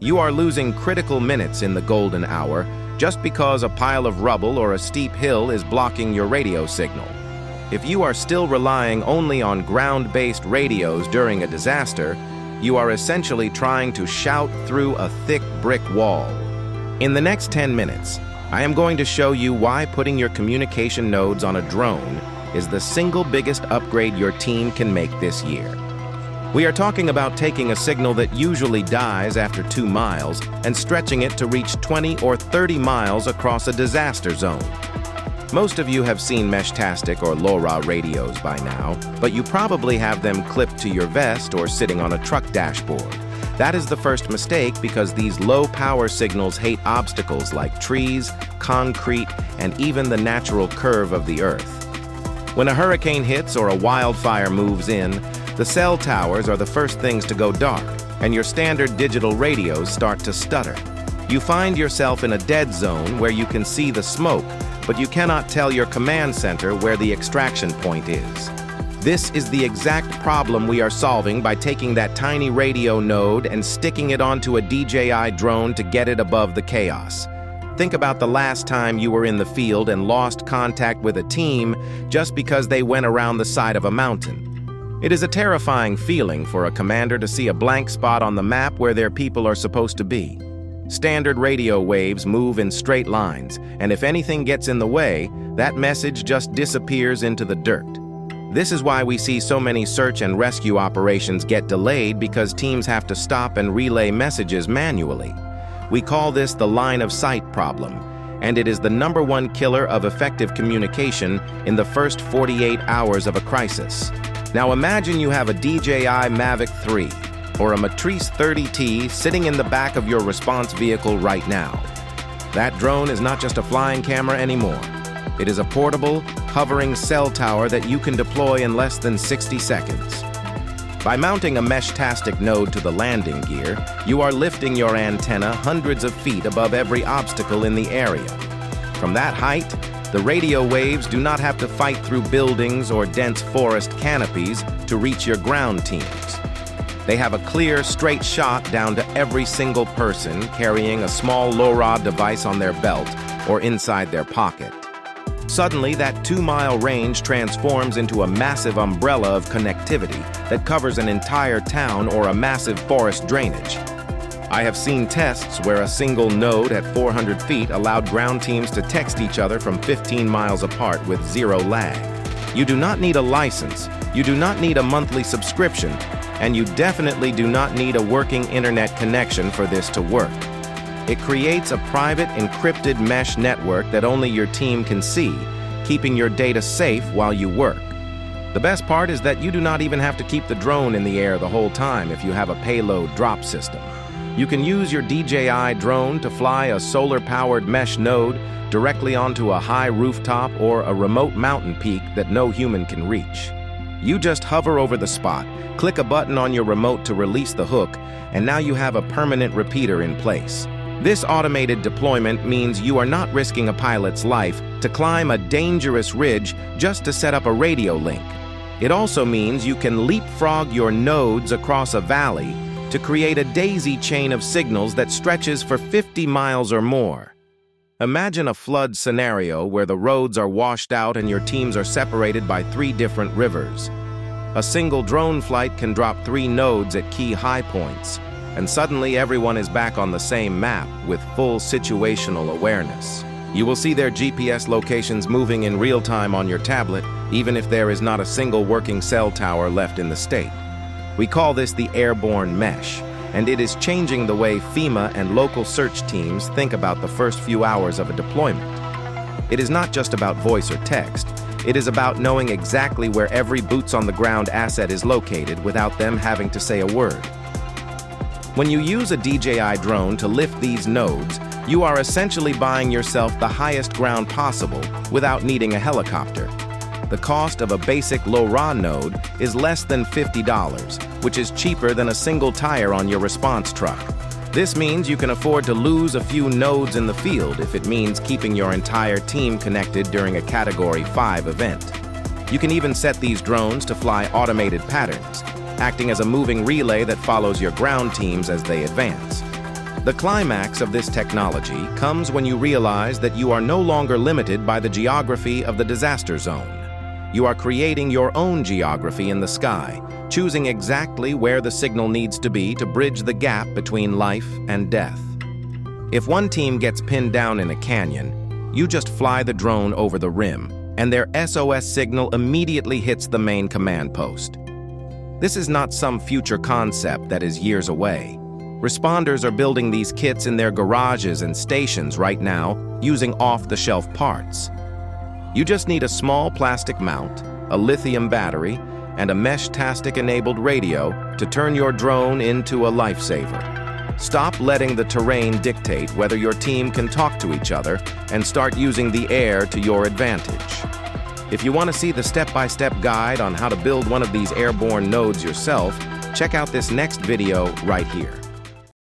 You are losing critical minutes in the golden hour just because a pile of rubble or a steep hill is blocking your radio signal. If you are still relying only on ground-based radios during a disaster, you are essentially trying to shout through a thick brick wall. In the next 10 minutes, I am going to show you why putting your communication nodes on a drone is the single biggest upgrade your team can make this year. We are talking about taking a signal that usually dies after 2 miles and stretching it to reach 20 or 30 miles across a disaster zone. Most of you have seen meshtastic or LoRa radios by now, but you probably have them clipped to your vest or sitting on a truck dashboard. That is the first mistake because these low-power signals hate obstacles like trees, concrete, and even the natural curve of the earth. When a hurricane hits or a wildfire moves in, the cell towers are the first things to go dark, and your standard digital radios start to stutter. You find yourself in a dead zone where you can see the smoke, but you cannot tell your command center where the extraction point is. This is the exact problem we are solving by taking that tiny radio node and sticking it onto a DJI drone to get it above the chaos. Think about the last time you were in the field and lost contact with a team just because they went around the side of a mountain. It is a terrifying feeling for a commander to see a blank spot on the map where their people are supposed to be. Standard radio waves move in straight lines, and if anything gets in the way, that message just disappears into the dirt. This is why we see so many search and rescue operations get delayed because teams have to stop and relay messages manually. We call this the line of sight problem, and it is the #1 killer of effective communication in the first 48 hours of a crisis. Now imagine you have a DJI Mavic 3 or a Matrice 30T sitting in the back of your response vehicle right now. That drone is not just a flying camera anymore. It is a portable, hovering cell tower that you can deploy in less than 60 seconds. By mounting a meshtastic node to the landing gear, you are lifting your antenna hundreds of feet above every obstacle in the area. From that height, the radio waves do not have to fight through buildings or dense forest canopies to reach your ground teams. They have a clear, straight shot down to every single person carrying a small LoRa device on their belt or inside their pocket. Suddenly, that 2-mile range transforms into a massive umbrella of connectivity that covers an entire town or a massive forest drainage. I have seen tests where a single node at 400 feet allowed ground teams to text each other from 15 miles apart with 0 lag. You do not need a license, you do not need a monthly subscription, and you definitely do not need a working internet connection for this to work. It creates a private, encrypted mesh network that only your team can see, keeping your data safe while you work. The best part is that you do not even have to keep the drone in the air the whole time if you have a payload drop system. You can use your DJI drone to fly a solar-powered mesh node directly onto a high rooftop or a remote mountain peak that no human can reach. You just hover over the spot, click a button on your remote to release the hook, and now you have a permanent repeater in place. This automated deployment means you are not risking a pilot's life to climb a dangerous ridge just to set up a radio link. It also means you can leapfrog your nodes across a valley to create a daisy chain of signals that stretches for 50 miles or more. Imagine a flood scenario where the roads are washed out and your teams are separated by 3 different rivers. A single drone flight can drop 3 nodes at key high points, and suddenly everyone is back on the same map with full situational awareness. You will see their GPS locations moving in real time on your tablet, even if there is not a single working cell tower left in the state. We call this the airborne mesh, and it is changing the way FEMA and local search teams think about the first few hours of a deployment. It is not just about voice or text. It is about knowing exactly where every boots-on-the-ground asset is located without them having to say a word. When you use a DJI drone to lift these nodes, you are essentially buying yourself the highest ground possible without needing a helicopter. The cost of a basic LoRa node is less than $50, which is cheaper than a single tire on your response truck. This means you can afford to lose a few nodes in the field if it means keeping your entire team connected during a Category 5 event. You can even set these drones to fly automated patterns, acting as a moving relay that follows your ground teams as they advance. The climax of this technology comes when you realize that you are no longer limited by the geography of the disaster zone. You are creating your own geography in the sky, choosing exactly where the signal needs to be to bridge the gap between life and death. If one team gets pinned down in a canyon, you just fly the drone over the rim, and their SOS signal immediately hits the main command post. This is not some future concept that is years away. Responders are building these kits in their garages and stations right now using off-the-shelf parts. You just need a small plastic mount, a lithium battery, and a meshtastic-enabled radio to turn your drone into a lifesaver. Stop letting the terrain dictate whether your team can talk to each other and start using the air to your advantage. If you want to see the step-by-step guide on how to build one of these airborne nodes yourself, check out this next video right here.